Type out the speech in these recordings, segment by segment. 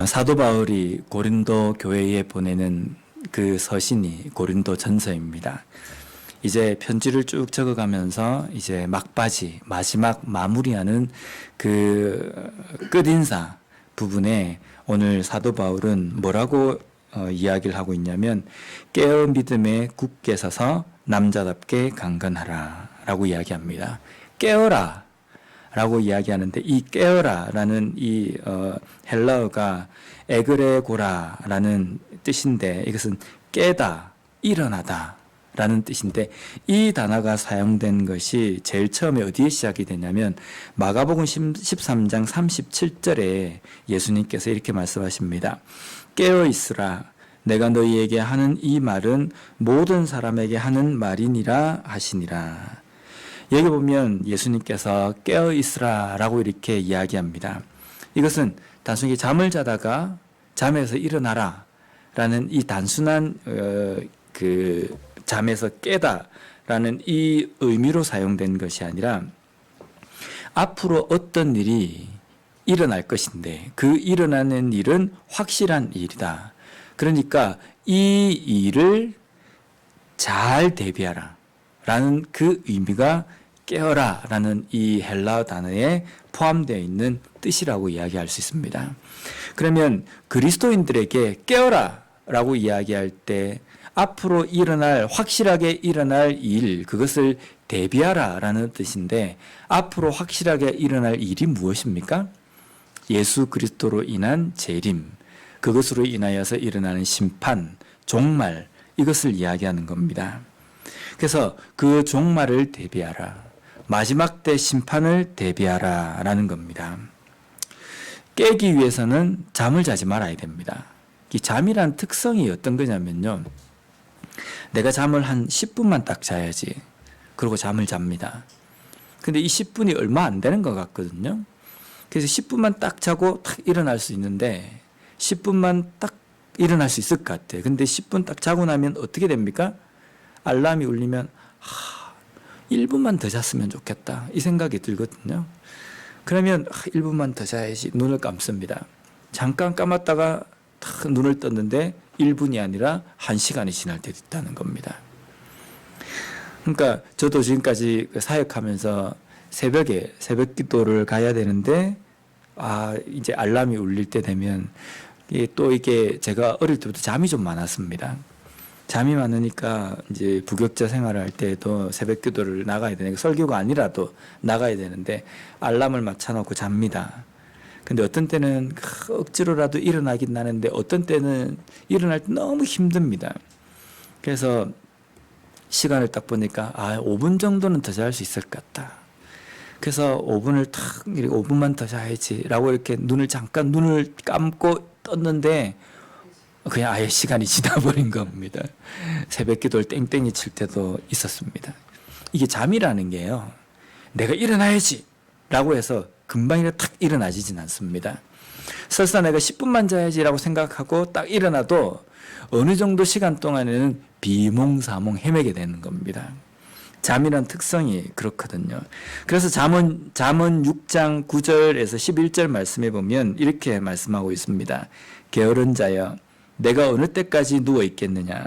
사도 바울이 고린도 교회에 보내는 그 서신이 고린도 전서입니다. 이제 편지를 쭉 적어가면서 이제 막바지, 마지막 마무리하는 그 끝인사 부분에 오늘 사도 바울은 뭐라고 이야기를 하고 있냐면, 깨어 믿음에 굳게 서서 남자답게 강건하라 라고 이야기합니다. 깨어라 라고 이야기하는데, 이 깨어라 라는 이 헬라어가 에그레고라 라는 뜻인데, 이것은 깨다, 일어나다 라는 뜻인데, 이 단어가 사용된 것이 제일 처음에 어디에 시작이 되냐면 마가복음 13장 37절에 예수님께서 이렇게 말씀하십니다. 깨어 있으라, 내가 너희에게 하는 이 말은 모든 사람에게 하는 말이니라 하시니라. 여기 보면 예수님께서 깨어 있으라 라고 이렇게 이야기합니다. 이것은 단순히 잠을 자다가 잠에서 일어나라 라는 이 단순한 그 잠에서 깨다 라는 이 의미로 사용된 것이 아니라, 앞으로 어떤 일이 일어날 것인데 그 일어나는 일은 확실한 일이다. 그러니까 이 일을 잘 대비하라 라는 그 의미가 깨어라 라는 이 헬라어 단어에 포함되어 있는 뜻이라고 이야기할 수 있습니다. 그러면 그리스도인들에게 깨어라 라고 이야기할 때 앞으로 일어날, 확실하게 일어날 일, 그것을 대비하라 라는 뜻인데, 앞으로 확실하게 일어날 일이 무엇입니까? 예수 그리스도로 인한 재림, 그것으로 인하여서 일어나는 심판, 종말, 이것을 이야기하는 겁니다. 그래서 그 종말을 대비하라, 마지막 때 심판을 대비하라 라는 겁니다. 깨기 위해서는 잠을 자지 말아야 됩니다. 이 잠이란 특성이 어떤 거냐면요, 내가 잠을 한 10분만 딱 자야지, 그러고 잠을 잡니다. 근데 이 10분이 얼마 안 되는 것 같거든요. 그래서 10분만 딱 자고 딱 일어날 수 있는데, 10분만 딱 일어날 수 있을 것 같아요. 근데 10분 딱 자고 나면 어떻게 됩니까? 알람이 울리면 1분만 더 잤으면 좋겠다, 이 생각이 들거든요. 그러면 1분만 더 자야지, 눈을 감습니다. 잠깐 감았다가 탁 눈을 떴는데 1분이 아니라 1시간이 지날 때도 있다는 겁니다. 그러니까 저도 지금까지 사역하면서 새벽에 새벽 기도를 가야 되는데, 이제 알람이 울릴 때 되면, 또 이게 제가 어릴 때부터 잠이 좀 많았습니다. 잠이 많으니까 이제 부격자 생활을 할 때도 새벽 기도를 나가야 되니까, 설교가 아니라도 나가야 되는데 알람을 맞춰놓고 잡니다. 근데 어떤 때는 억지로라도 일어나긴 나는데, 어떤 때는 일어날 때 너무 힘듭니다. 그래서 시간을 딱 보니까 5분 정도는 더 잘 수 있을 것 같다. 그래서 5분을 탁, 5분만 더 자야지 라고 이렇게 눈을 감고 떴는데, 그냥 아예 시간이 지나버린 겁니다. 새벽 기도를 땡땡이 칠 때도 있었습니다. 이게 잠이라는 게요, 내가 일어나야지 라고 해서 금방이라 탁 일어나지진 않습니다. 설사 내가 10분만 자야지라고 생각하고 딱 일어나도 어느 정도 시간 동안에는 비몽사몽 헤매게 되는 겁니다. 잠이란 특성이 그렇거든요. 그래서 잠언 6장 9절에서 11절 말씀해 보면 이렇게 말씀하고 있습니다. 게으른 자여, 내가 어느 때까지 누워 있겠느냐?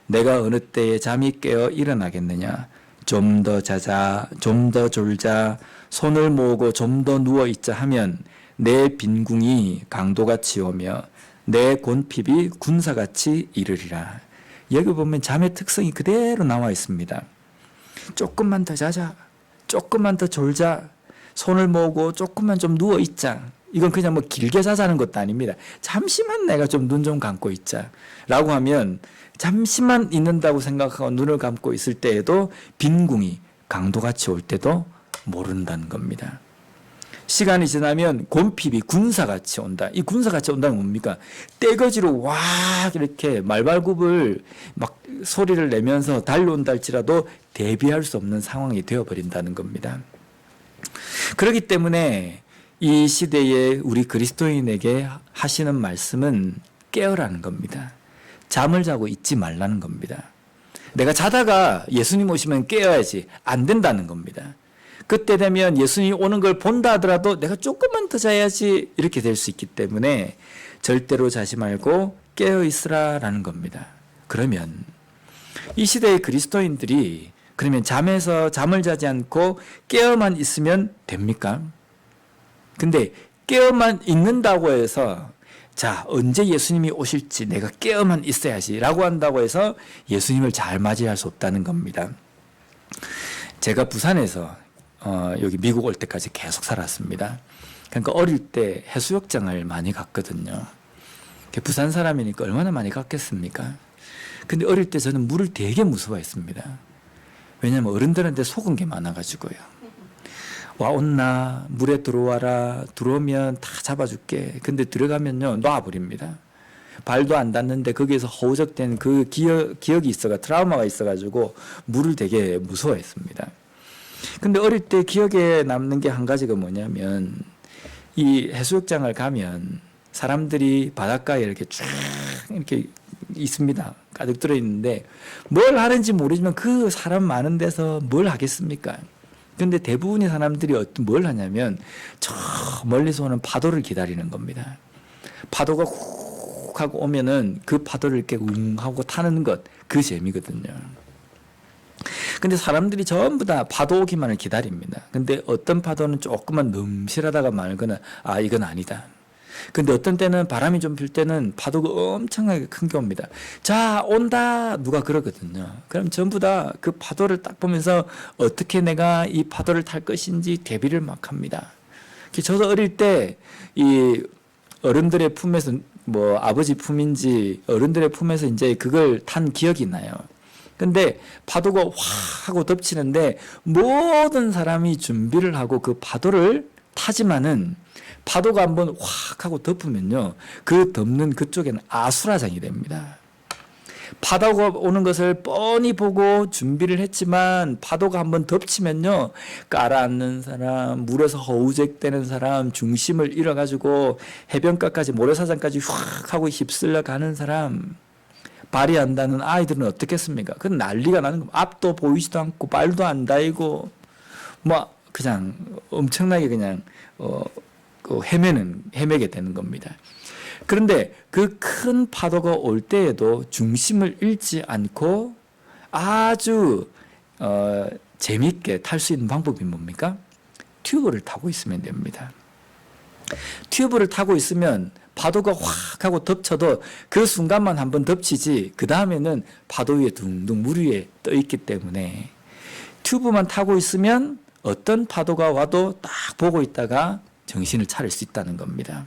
내가 어느 때에 잠이 깨어 일어나겠느냐? 좀 더 자자, 좀 더 졸자, 손을 모으고 좀 더 누워 있자 하면 내 빈궁이 강도같이 오며 내 곤핍이 군사같이 이르리라. 여기 보면 잠의 특성이 그대로 나와 있습니다. 조금만 더 자자, 조금만 더 졸자, 손을 모으고 조금만 좀 누워 있자. 이건 그냥 뭐 길게 자자는 것도 아닙니다. 잠시만 내가 좀 눈 좀 감고 있자 라고 하면, 잠시만 있는다고 생각하고 눈을 감고 있을 때에도 빈궁이 강도같이 올 때도 모른다는 겁니다. 시간이 지나면 곤핍이 군사같이 온다. 이 군사같이 온다는 뭡니까? 떼거지로 와 이렇게 말발굽을 막 소리를 내면서 달려온다 할지라도 대비할 수 없는 상황이 되어버린다는 겁니다. 그렇기 때문에 이 시대에 우리 그리스도인에게 하시는 말씀은 깨어라는 겁니다. 잠을 자고 있지 말라는 겁니다. 내가 자다가 예수님 오시면 깨어야지, 안 된다는 겁니다. 그때 되면 예수님이 오는 걸 본다 하더라도 내가 조금만 더 자야지 이렇게 될 수 있기 때문에 절대로 자지 말고 깨어 있으라라는 겁니다. 그러면 이 시대의 그리스도인들이 그러면 잠에서 잠을 자지 않고 깨어만 있으면 됩니까? 근데 깨어만 있는다고 해서 자, 언제 예수님이 오실지 내가 깨어만 있어야지 라고 한다고 해서 예수님을 잘 맞이할 수 없다는 겁니다. 제가 부산에서 여기 미국 올 때까지 계속 살았습니다. 그러니까 어릴 때 해수욕장을 많이 갔거든요. 부산 사람이니까 얼마나 많이 갔겠습니까? 근데 어릴 때 저는 물을 되게 무서워했습니다. 왜냐하면 어른들한테 속은 게 많아가지고요. 와, 온나, 물에 들어와라, 들어오면 다 잡아줄게. 근데 들어가면요, 놔버립니다. 발도 안 닿는데 거기에서 허우적된 그 기억이 트라우마가 있어가지고 물을 되게 무서워했습니다. 근데 어릴 때 기억에 남는 게 한 가지가 뭐냐면 이 해수욕장을 가면 사람들이 바닷가에 이렇게 쫙 이렇게 있습니다. 가득 들어있는데 뭘 하는지 모르지만 그 사람 많은 데서 뭘 하겠습니까? 근데 대부분의 사람들이 뭘 하냐면 저 멀리서 오는 파도를 기다리는 겁니다. 파도가 훅 하고 오면은 그 파도를 이렇게 웅 하고 타는 것, 그 재미거든요. 근데 사람들이 전부 다 파도 오기만을 기다립니다. 근데 어떤 파도는 조금만 넘실하다가 말거나 아, 이건 아니다. 근데 어떤 때는 바람이 좀 필 때는 파도가 엄청나게 큰 게 옵니다. 자, 온다! 누가 그러거든요. 그럼 전부 다 그 파도를 딱 보면서 어떻게 내가 이 파도를 탈 것인지 대비를 막 합니다. 저도 어릴 때 이 어른들의 품에서 뭐 아버지 품인지 어른들의 품에서 이제 그걸 탄 기억이 나요. 근데 파도가 확 하고 덮치는데 모든 사람이 준비를 하고 그 파도를 타지만은 파도가 한번 확 하고 덮으면요, 그 덮는 그쪽에는 아수라장이 됩니다. 파도가 오는 것을 뻔히 보고 준비를 했지만 파도가 한번 덮치면요, 깔아앉는 사람, 물에서 허우적대는 사람, 중심을 잃어가지고 해변가까지 모래사장까지 확 하고 휩쓸려 가는 사람, 발이 안 닿는 아이들은 어떻겠습니까? 그건 난리가 나는 겁니다. 앞도 보이지도 않고 발도 안 닿이고 뭐 그냥 엄청나게 그냥 헤매게 되는 겁니다. 그런데 그 큰 파도가 올 때에도 중심을 잃지 않고 아주 재미있게 탈 수 있는 방법이 뭡니까? 튜브를 타고 있으면 됩니다. 튜브를 타고 있으면 파도가 확 하고 덮쳐도 그 순간만 한번 덮치지 그 다음에는 파도 위에 둥둥 물 위에 떠 있기 때문에 튜브만 타고 있으면 어떤 파도가 와도 딱 보고 있다가 정신을 차릴 수 있다는 겁니다.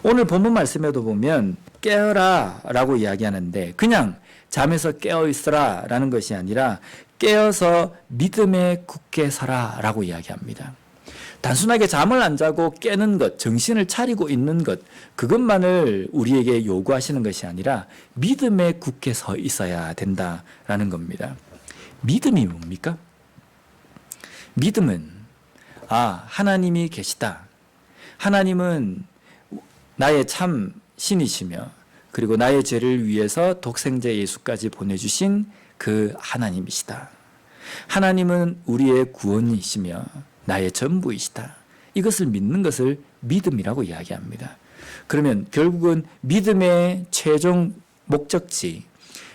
오늘 본문 말씀에도 보면 깨어라 라고 이야기하는데 그냥 잠에서 깨어 있어라 라는 것이 아니라 깨어서 믿음에 굳게 서라 라고 이야기합니다. 단순하게 잠을 안 자고 깨는 것, 정신을 차리고 있는 것, 그것만을 우리에게 요구하시는 것이 아니라 믿음에 굳게 서 있어야 된다라는 겁니다. 믿음이 뭡니까? 믿음은 하나님이 계시다. 하나님은 나의 참 신이시며 그리고 나의 죄를 위해서 독생자 예수까지 보내주신 그 하나님이시다. 하나님은 우리의 구원이시며 나의 전부이시다. 이것을 믿는 것을 믿음이라고 이야기합니다. 그러면 결국은 믿음의 최종 목적지,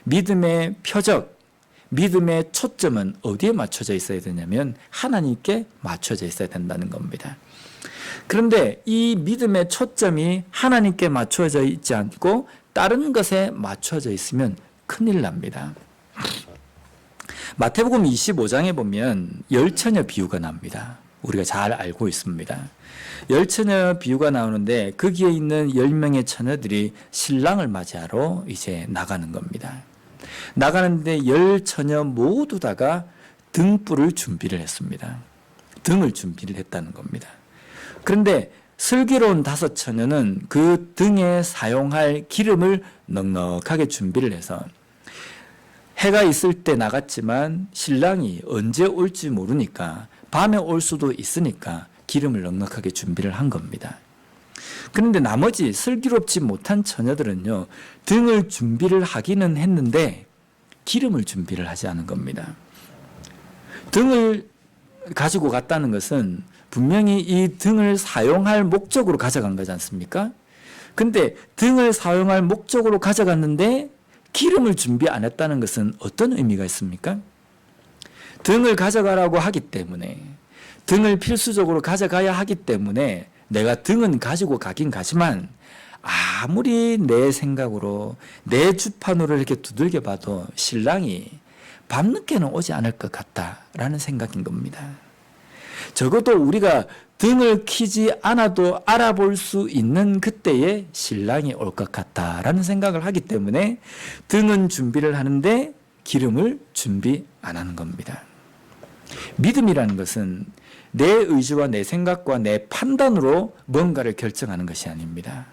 믿음의 표적, 믿음의 초점은 어디에 맞춰져 있어야 되냐면 하나님께 맞춰져 있어야 된다는 겁니다. 그런데 이 믿음의 초점이 하나님께 맞춰져 있지 않고 다른 것에 맞춰져 있으면 큰일 납니다. 마태복음 25장에 보면 열처녀 비유가 나옵니다. 우리가 잘 알고 있습니다. 열처녀 비유가 나오는데 거기에 있는 10명의 처녀들이 신랑을 맞이하러 이제 나가는 겁니다. 나가는데 열처녀 모두 다가 등불을 준비를 했습니다. 등을 준비를 했다는 겁니다. 그런데 슬기로운 5처녀는 그 등에 사용할 기름을 넉넉하게 준비를 해서 해가 있을 때 나갔지만 신랑이 언제 올지 모르니까 밤에 올 수도 있으니까 기름을 넉넉하게 준비를 한 겁니다. 그런데 나머지 슬기롭지 못한 처녀들은요, 등을 준비를 하기는 했는데 기름을 준비를 하지 않은 겁니다. 등을 가지고 갔다는 것은 분명히 이 등을 사용할 목적으로 가져간 거지 않습니까? 근데 등을 사용할 목적으로 가져갔는데 기름을 준비 안 했다는 것은 어떤 의미가 있습니까? 등을 가져가라고 하기 때문에, 등을 필수적으로 가져가야 하기 때문에 내가 등은 가지고 가긴 가지만 아무리 내 생각으로 내 주판으로 이렇게 두들겨 봐도 신랑이 밤늦게는 오지 않을 것 같다라는 생각인 겁니다. 적어도 우리가 등을 켜지 않아도 알아볼 수 있는 그때에 신랑이 올 것 같다라는 생각을 하기 때문에 등은 준비를 하는데 기름을 준비 안 하는 겁니다. 믿음이라는 것은 내 의지와 내 생각과 내 판단으로 뭔가를 결정하는 것이 아닙니다.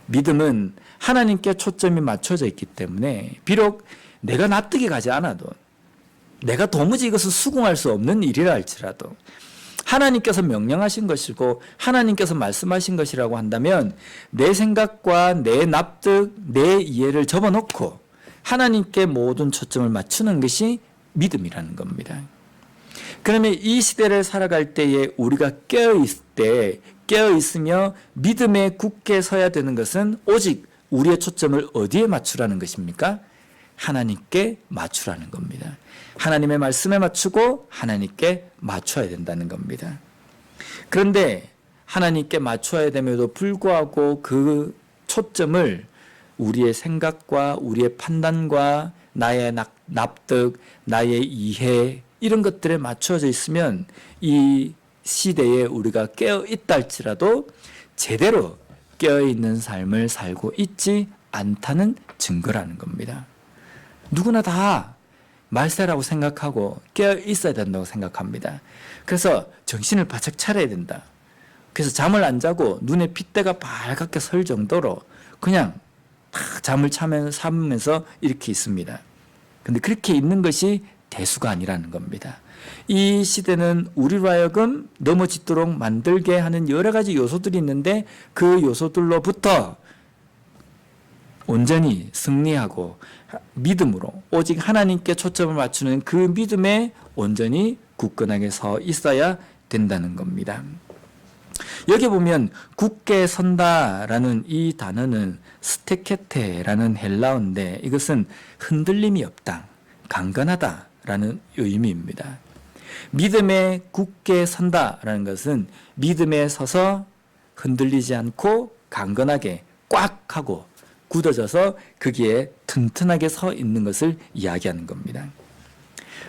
믿음은 하나님께 초점이 맞춰져 있기 때문에 비록 내가 납득이 가지 않아도, 내가 도무지 이것을 수긍할 수 없는 일이라 할지라도 하나님께서 명령하신 것이고 하나님께서 말씀하신 것이라고 한다면 내 생각과 내 납득, 내 이해를 접어놓고 하나님께 모든 초점을 맞추는 것이 믿음이라는 겁니다. 그러면 이 시대를 살아갈 때에 우리가 깨어있으며 믿음에 굳게 서야 되는 것은 오직 우리의 초점을 어디에 맞추라는 것입니까? 하나님께 맞추라는 겁니다. 하나님의 말씀에 맞추고 하나님께 맞춰야 된다는 겁니다. 그런데 하나님께 맞춰야 됨에도 불구하고 그 초점을 우리의 생각과 우리의 판단과 나의 납득, 나의 이해 이런 것들에 맞춰져 있으면 이 시대에 우리가 깨어있다 할지라도 제대로 깨어있는 삶을 살고 있지 않다는 증거라는 겁니다. 누구나 다 말세라고 생각하고 깨어있어야 된다고 생각합니다. 그래서 정신을 바짝 차려야 된다. 그래서 잠을 안 자고 눈에 핏대가 빨갛게 설 정도로 그냥 딱 잠을 참으면서 이렇게 있습니다. 근데 그렇게 있는 것이 대수가 아니라는 겁니다. 이 시대는 우리로 하여금 넘어지도록 만들게 하는 여러 가지 요소들이 있는데 그 요소들로부터 온전히 승리하고 믿음으로 오직 하나님께 초점을 맞추는 그 믿음에 온전히 굳건하게 서 있어야 된다는 겁니다. 여기 보면 굳게 선다라는 이 단어는 스테케테라는 헬라어인데 이것은 흔들림이 없다, 강건하다라는 의미입니다. 믿음에 굳게 선다라는 것은 믿음에 서서 흔들리지 않고 강건하게 꽉 하고 굳어져서 거기에 튼튼하게 서 있는 것을 이야기하는 겁니다.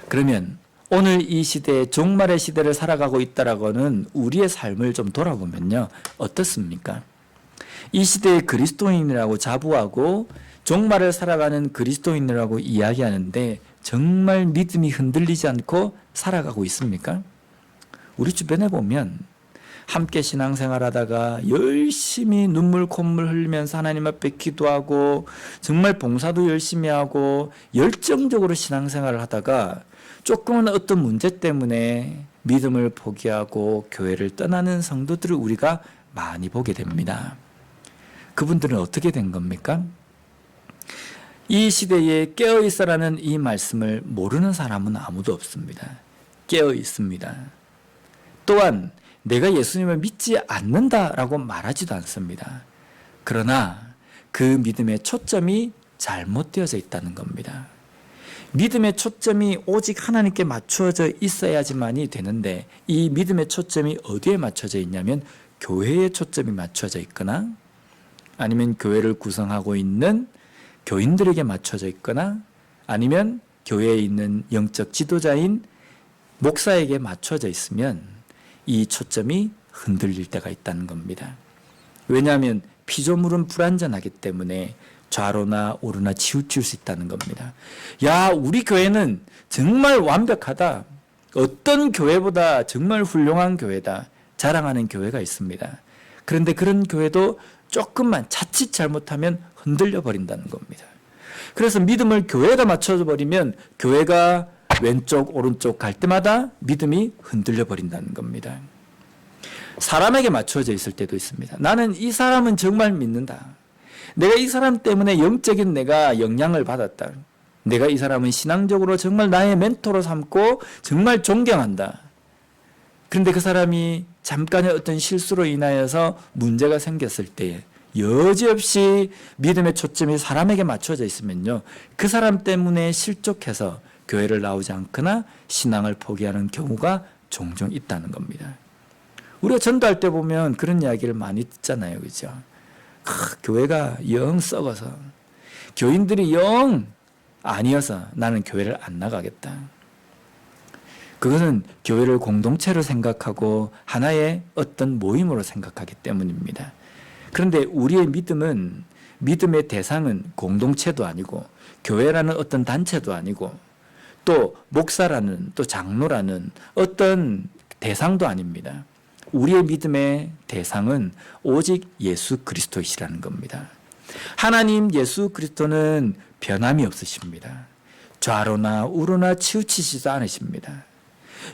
그러면 오늘 이 시대에 종말의 시대를 살아가고 있다라고는 우리의 삶을 좀 돌아보면요, 어떻습니까? 이 시대의 그리스도인이라고 자부하고 종말을 살아가는 그리스도인이라고 이야기하는데 정말 믿음이 흔들리지 않고 살아가고 있습니까? 우리 주변에 보면 함께 신앙생활하다가 열심히 눈물 콧물 흘리면서 하나님 앞에 기도하고 정말 봉사도 열심히 하고 열정적으로 신앙생활을 하다가 조금은 어떤 문제 때문에 믿음을 포기하고 교회를 떠나는 성도들을 우리가 많이 보게 됩니다. 그분들은 어떻게 된 겁니까? 이 시대에 깨어있어라는 이 말씀을 모르는 사람은 아무도 없습니다. 깨어있습니다. 또한 내가 예수님을 믿지 않는다라고 말하지도 않습니다. 그러나 그 믿음의 초점이 잘못되어져 있다는 겁니다. 믿음의 초점이 오직 하나님께 맞춰져 있어야지만이 되는데 이 믿음의 초점이 어디에 맞춰져 있냐면 교회에 초점이 맞춰져 있거나 아니면 교회를 구성하고 있는 교인들에게 맞춰져 있거나 아니면 교회에 있는 영적 지도자인 목사에게 맞춰져 있으면 이 초점이 흔들릴 때가 있다는 겁니다. 왜냐하면 피조물은 불완전하기 때문에 좌로나 오로나 치우칠 수 있다는 겁니다. 야, 우리 교회는 정말 완벽하다. 어떤 교회보다 정말 훌륭한 교회다. 자랑하는 교회가 있습니다. 그런데 그런 교회도 조금만 자칫 잘못하면 흔들려 버린다는 겁니다. 그래서 믿음을 교회에다 맞춰져 버리면 교회가 왼쪽 오른쪽 갈 때마다 믿음이 흔들려 버린다는 겁니다. 사람에게 맞춰져 있을 때도 있습니다. 나는 이 사람은 정말 믿는다. 내가 이 사람 때문에 영적인 내가 영향을 받았다. 내가 이 사람은 신앙적으로 정말 나의 멘토로 삼고 정말 존경한다. 그런데 그 사람이 잠깐의 어떤 실수로 인하여서 문제가 생겼을 때에 여지없이 믿음의 초점이 사람에게 맞춰져 있으면요, 그 사람 때문에 실족해서 교회를 나오지 않거나 신앙을 포기하는 경우가 종종 있다는 겁니다. 우리가 전도할 때 보면 그런 이야기를 많이 듣잖아요. 그죠? 교회가 영 썩어서, 교인들이 영 아니어서 나는 교회를 안 나가겠다. 그것은 교회를 공동체로 생각하고 하나의 어떤 모임으로 생각하기 때문입니다. 그런데 우리의 믿음은, 믿음의 대상은 공동체도 아니고 교회라는 어떤 단체도 아니고 또 목사라는, 또 장로라는 어떤 대상도 아닙니다. 우리의 믿음의 대상은 오직 예수 그리스도이시라는 겁니다. 하나님 예수 그리스도는 변함이 없으십니다. 좌로나 우로나 치우치시지도 않으십니다.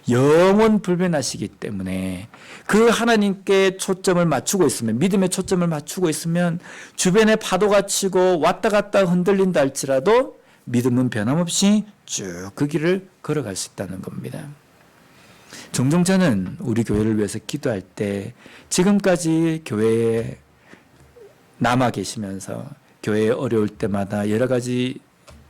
영원 불변하시기 때문에 그 하나님께 초점을 맞추고 있으면, 믿음의 초점을 맞추고 있으면 주변에 파도가 치고 왔다 갔다 흔들린다 할지라도 믿음은 변함없이 쭉 그 길을 걸어갈 수 있다는 겁니다. 종종 저는 우리 교회를 위해서 기도할 때 지금까지 교회에 남아 계시면서 교회에 어려울 때마다 여러 가지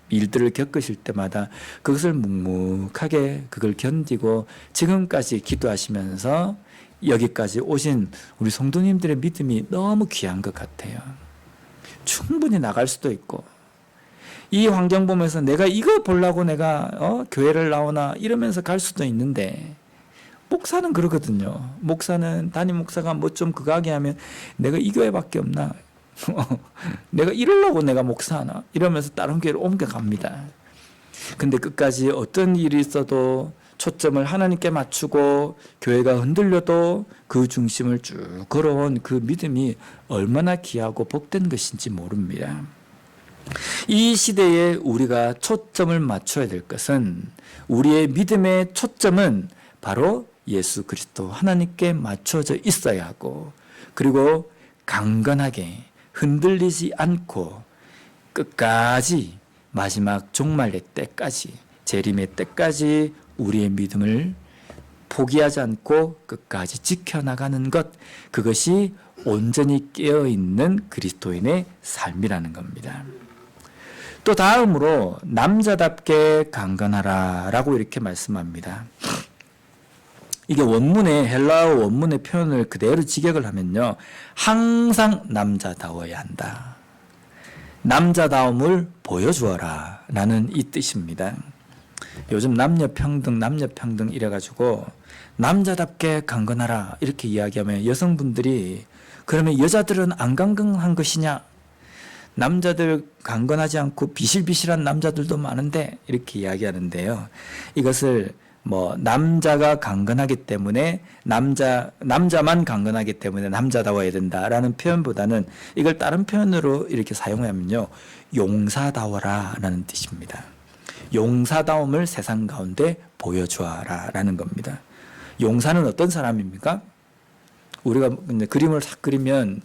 일들을 겪으실 때마다 그것을 묵묵하게 그걸 견디고 지금까지 기도하시면서 여기까지 오신 우리 성도님들의 믿음이 너무 귀한 것 같아요. 충분히 나갈 수도 있고, 이 환경 보면서 내가 이거 보려고 내가 교회를 나오나 이러면서 갈 수도 있는데, 목사는 그러거든요. 목사는, 담임 목사가 뭐 좀 그가게 하면 내가 이 교회밖에 없나? 내가 이러려고 내가 목사하나? 이러면서 다른 교회로 옮겨갑니다. 근데 끝까지 어떤 일이 있어도 초점을 하나님께 맞추고 교회가 흔들려도 그 중심을 쭉 걸어온 그 믿음이 얼마나 귀하고 복된 것인지 모릅니다. 이 시대에 우리가 초점을 맞춰야 될 것은, 우리의 믿음의 초점은 바로 예수 그리스도 하나님께 맞춰져 있어야 하고, 그리고 강건하게 흔들리지 않고 끝까지 마지막 종말의 때까지, 재림의 때까지 우리의 믿음을 포기하지 않고 끝까지 지켜나가는 것, 그것이 온전히 깨어있는 그리스도인의 삶이라는 겁니다. 또 다음으로 남자답게 강건하라 라고 이렇게 말씀합니다. 이게 원문의, 헬라어 원문의 표현을 그대로 직역을 하면요, 항상 남자다워야 한다, 남자다움을 보여주어라 라는 이 뜻입니다. 요즘 남녀평등 이래가지고 남자답게 강건하라 이렇게 이야기하면 여성분들이, 그러면 여자들은 안 강건한 것이냐, 남자들 강건하지 않고 비실비실한 남자들도 많은데 이렇게 이야기하는데요, 이것을 남자가 강건하기 때문에 남자만 강건하기 때문에 남자다워야 된다라는 표현보다는 이걸 다른 표현으로 이렇게 사용하면요, 용사다워라 라는 뜻입니다. 용사다움을 세상 가운데 보여주어라 라는 겁니다. 용사는 어떤 사람입니까? 우리가 그림을 싹 그리면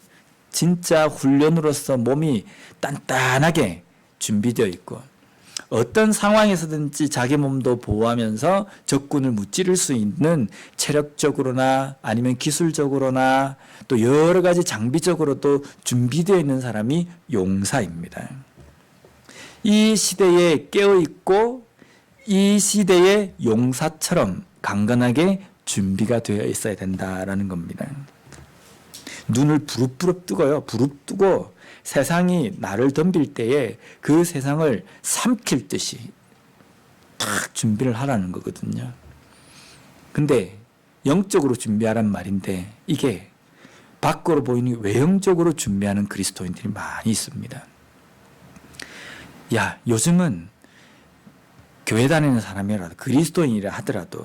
진짜 훈련으로서 몸이 단단하게 준비되어 있고, 어떤 상황에서든지 자기 몸도 보호하면서 적군을 무찌를 수 있는 체력적으로나 아니면 기술적으로나 또 여러 가지 장비적으로도 준비되어 있는 사람이 용사입니다. 이 시대에 깨어있고 이 시대의 용사처럼 강건하게 준비가 되어 있어야 된다라는 겁니다. 눈을 부릅부릅 뜨고요. 부릅뜨고 세상이 나를 덤빌 때에 그 세상을 삼킬 듯이 탁 준비를 하라는 거거든요. 근데 영적으로 준비하란 말인데 이게 밖으로 보이는 외형적으로 준비하는 그리스도인들이 많이 있습니다. 야, 요즘은 교회 다니는 사람이라도 그리스도인이라 하더라도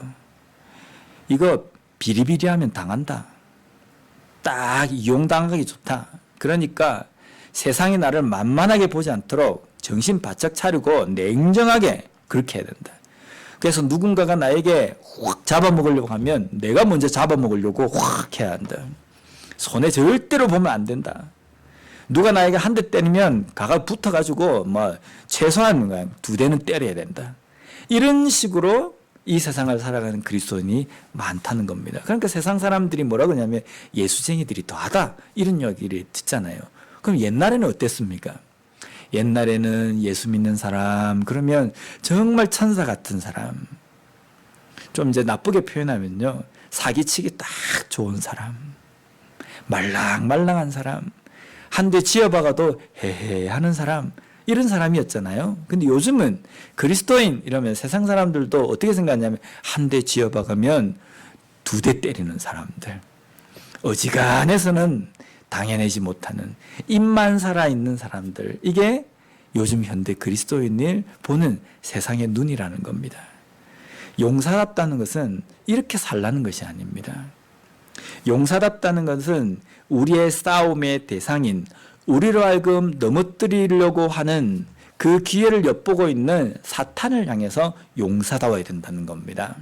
이거 비리비리하면 당한다. 딱 이용당하기 좋다. 그러니까 세상이 나를 만만하게 보지 않도록 정신 바짝 차리고 냉정하게 그렇게 해야 된다. 그래서 누군가가 나에게 확 잡아먹으려고 하면 내가 먼저 잡아먹으려고 확 해야 한다. 손에 절대로 보면 안 된다. 누가 나에게 한 대 때리면 가가 붙어가지고 최소한 2대는 때려야 된다. 이런 식으로 이 세상을 살아가는 그리스도인이 많다는 겁니다. 그러니까 세상 사람들이 뭐라 그러냐면 예수쟁이들이 더하다 이런 얘기를 듣잖아요. 그럼 옛날에는 어땠습니까? 옛날에는 예수 믿는 사람 그러면 정말 천사 같은 사람, 좀 이제 나쁘게 표현하면요, 사기치기 딱 좋은 사람, 말랑말랑한 사람, 한 대 지어박아도 헤헤 하는 사람, 이런 사람이었잖아요. 근데 요즘은 그리스도인 이러면 세상 사람들도 어떻게 생각하냐면 한 대 지어박으면 2대 때리는 사람들, 어지간해서는 당해내지 못하는 입만 살아있는 사람들, 이게 요즘 현대 그리스도인을 보는 세상의 눈이라는 겁니다. 용사답다는 것은 이렇게 살라는 것이 아닙니다. 용사답다는 것은 우리의 싸움의 대상인, 우리로 하여금 넘어뜨리려고 하는 그 기회를 엿보고 있는 사탄을 향해서 용사다워야 된다는 겁니다.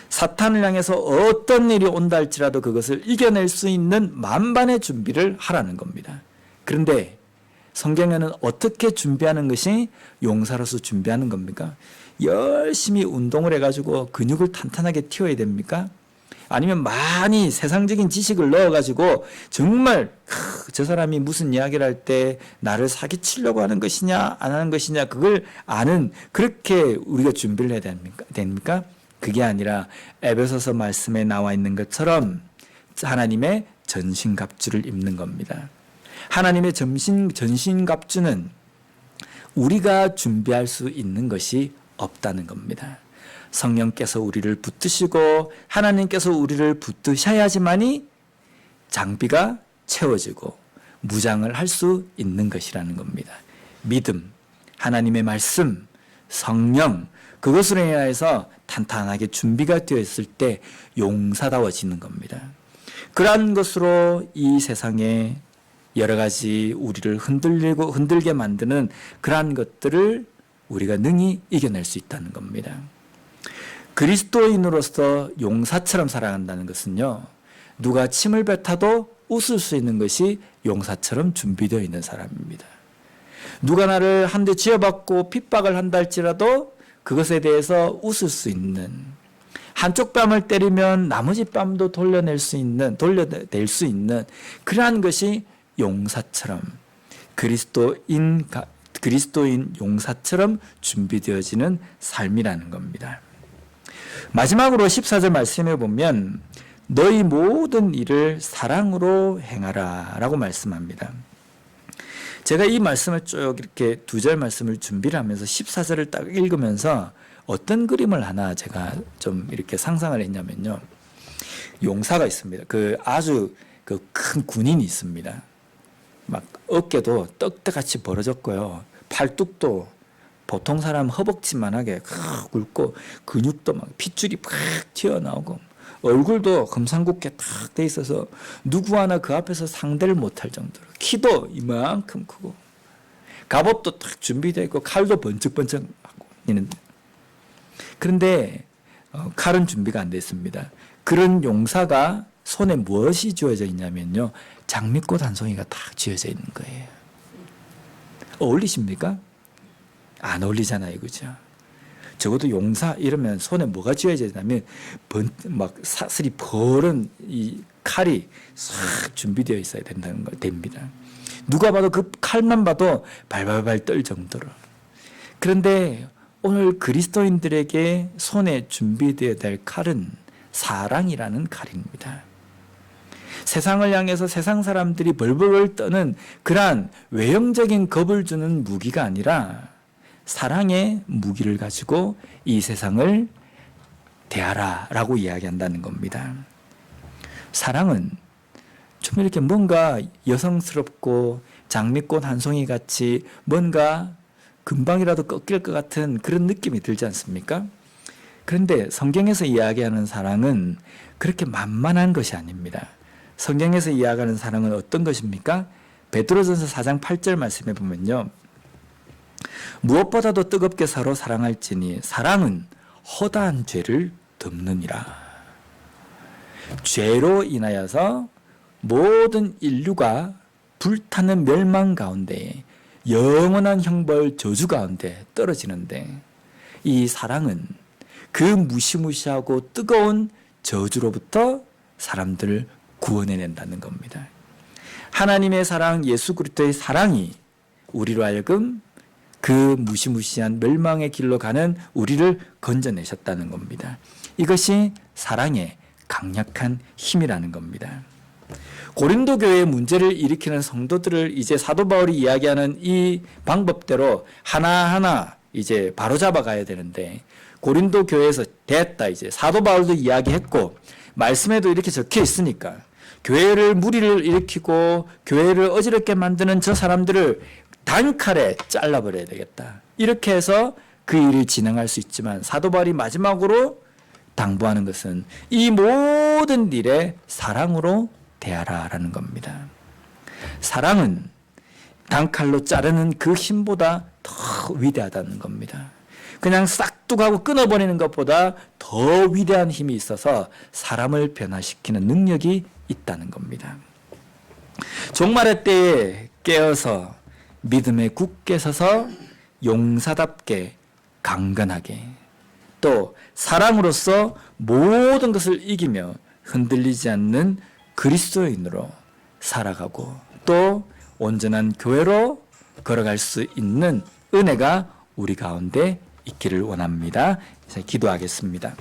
사탄을 향해서 어떤 일이 온다 할지라도 그것을 이겨낼 수 있는 만반의 준비를 하라는 겁니다. 그런데 성경에는 어떻게 준비하는 것이 용사로서 준비하는 겁니까? 열심히 운동을 해가지고 근육을 탄탄하게 틔워야 됩니까? 아니면 많이 세상적인 지식을 넣어가지고 정말 저 사람이 무슨 이야기를 할 때 나를 사기치려고 하는 것이냐 안 하는 것이냐 그걸 아는, 그렇게 우리가 준비를 해야 됩니까? 그게 아니라 에베소서 말씀에 나와 있는 것처럼 하나님의 전신갑주를 입는 겁니다. 하나님의 전신갑주는 우리가 준비할 수 있는 것이 없다는 겁니다. 성령께서 우리를 붙드시고 하나님께서 우리를 붙드셔야지만이 장비가 채워지고 무장을 할 수 있는 것이라는 겁니다. 믿음, 하나님의 말씀, 성령, 그것으로 인하여서 탄탄하게 준비가 되어 있을 때 용사다워지는 겁니다. 그러한 것으로 이 세상에 여러 가지 우리를 흔들게 만드는 그러한 것들을 우리가 능히 이겨낼 수 있다는 겁니다. 그리스도인으로서 용사처럼 살아간다는 것은요, 누가 침을 뱉어도 웃을 수 있는 것이 용사처럼 준비되어 있는 사람입니다. 누가 나를 한 대 쥐어박고 핍박을 한다 할지라도 그것에 대해서 웃을 수 있는, 한쪽 뺨을 때리면 나머지 뺨도 돌려낼 수 있는 그러한 것이 용사처럼, 그리스도인 용사처럼 준비되어지는 삶이라는 겁니다. 마지막으로 14절 말씀해 보면 너희 모든 일을 사랑으로 행하라 라고 말씀합니다. 제가 이 말씀을 쭉 이렇게 2절 말씀을 준비를 하면서 14절을 딱 읽으면서 어떤 그림을 하나 제가 좀 이렇게 상상을 했냐면요, 용사가 있습니다. 아주 큰 군인이 있습니다. 막 어깨도 떡대같이 벌어졌고요, 팔뚝도 보통 사람 허벅지만하게 굵고 근육도 막 핏줄이 팍 튀어나오고 얼굴도 금상궂게 탁 돼 있어서 누구 하나 그 앞에서 상대를 못할 정도로 키도 이만큼 크고 갑옷도 딱 준비되어 있고 칼도 번쩍번쩍하고 있는데, 그런데 칼은 준비가 안 됐습니다. 그런 용사가 손에 무엇이 쥐어져 있냐면요, 장미꽃 한 송이가 딱 쥐어져 있는 거예요. 어울리십니까? 안 어울리잖아요, 그죠? 적어도 용사 이러면 손에 뭐가 쥐어져 있냐면 막 사슬이 버른 이 칼이 싹 준비되어 있어야 됩니다. 누가 봐도 그 칼만 봐도 발발발 떨 정도로. 그런데 오늘 그리스도인들에게 손에 준비되어야 될 칼은 사랑이라는 칼입니다. 세상을 향해서 세상 사람들이 벌벌 떠는 그러한 외형적인 겁을 주는 무기가 아니라 사랑의 무기를 가지고 이 세상을 대하라라고 이야기한다는 겁니다. 사랑은 좀 이렇게 뭔가 여성스럽고 장미꽃 한 송이 같이 뭔가 금방이라도 꺾일 것 같은 그런 느낌이 들지 않습니까? 그런데 성경에서 이야기하는 사랑은 그렇게 만만한 것이 아닙니다. 성경에서 이야기하는 사랑은 어떤 것입니까? 베드로전서 4장 8절 말씀해 보면요, 무엇보다도 뜨겁게 서로 사랑할지니 사랑은 허다한 죄를 덮느니라. 죄로 인하여서 모든 인류가 불타는 멸망 가운데 영원한 형벌 저주 가운데 떨어지는데, 이 사랑은 그 무시무시하고 뜨거운 저주로부터 사람들을 구원해낸다는 겁니다. 하나님의 사랑, 예수 그리스도의 사랑이 우리로 하여금 그 무시무시한 멸망의 길로 가는 우리를 건져내셨다는 겁니다. 이것이 사랑의 강력한 힘이라는 겁니다. 고린도 교회의 문제를 일으키는 성도들을 이제 사도 바울이 이야기하는 이 방법대로 하나하나 이제 바로잡아 가야 되는데, 고린도 교회에서 됐다, 이제 사도 바울도 이야기했고 말씀에도 이렇게 적혀 있으니까 교회를 무리를 일으키고 교회를 어지럽게 만드는 저 사람들을 단칼에 잘라버려야 되겠다, 이렇게 해서 그 일을 진행할 수 있지만, 사도 바울이 마지막으로 당부하는 것은 이 모든 일에 사랑으로 대하라라는 겁니다. 사랑은 단칼로 자르는 그 힘보다 더 위대하다는 겁니다. 그냥 싹둑하고 끊어버리는 것보다 더 위대한 힘이 있어서 사람을 변화시키는 능력이 있다는 겁니다. 종말의 때에 깨어서 믿음에 굳게 서서 용사답게 강건하게, 또 사랑으로서 모든 것을 이기며 흔들리지 않는 그리스도인으로 살아가고 또 온전한 교회로 걸어갈 수 있는 은혜가 우리 가운데 있기를 원합니다. 기도하겠습니다.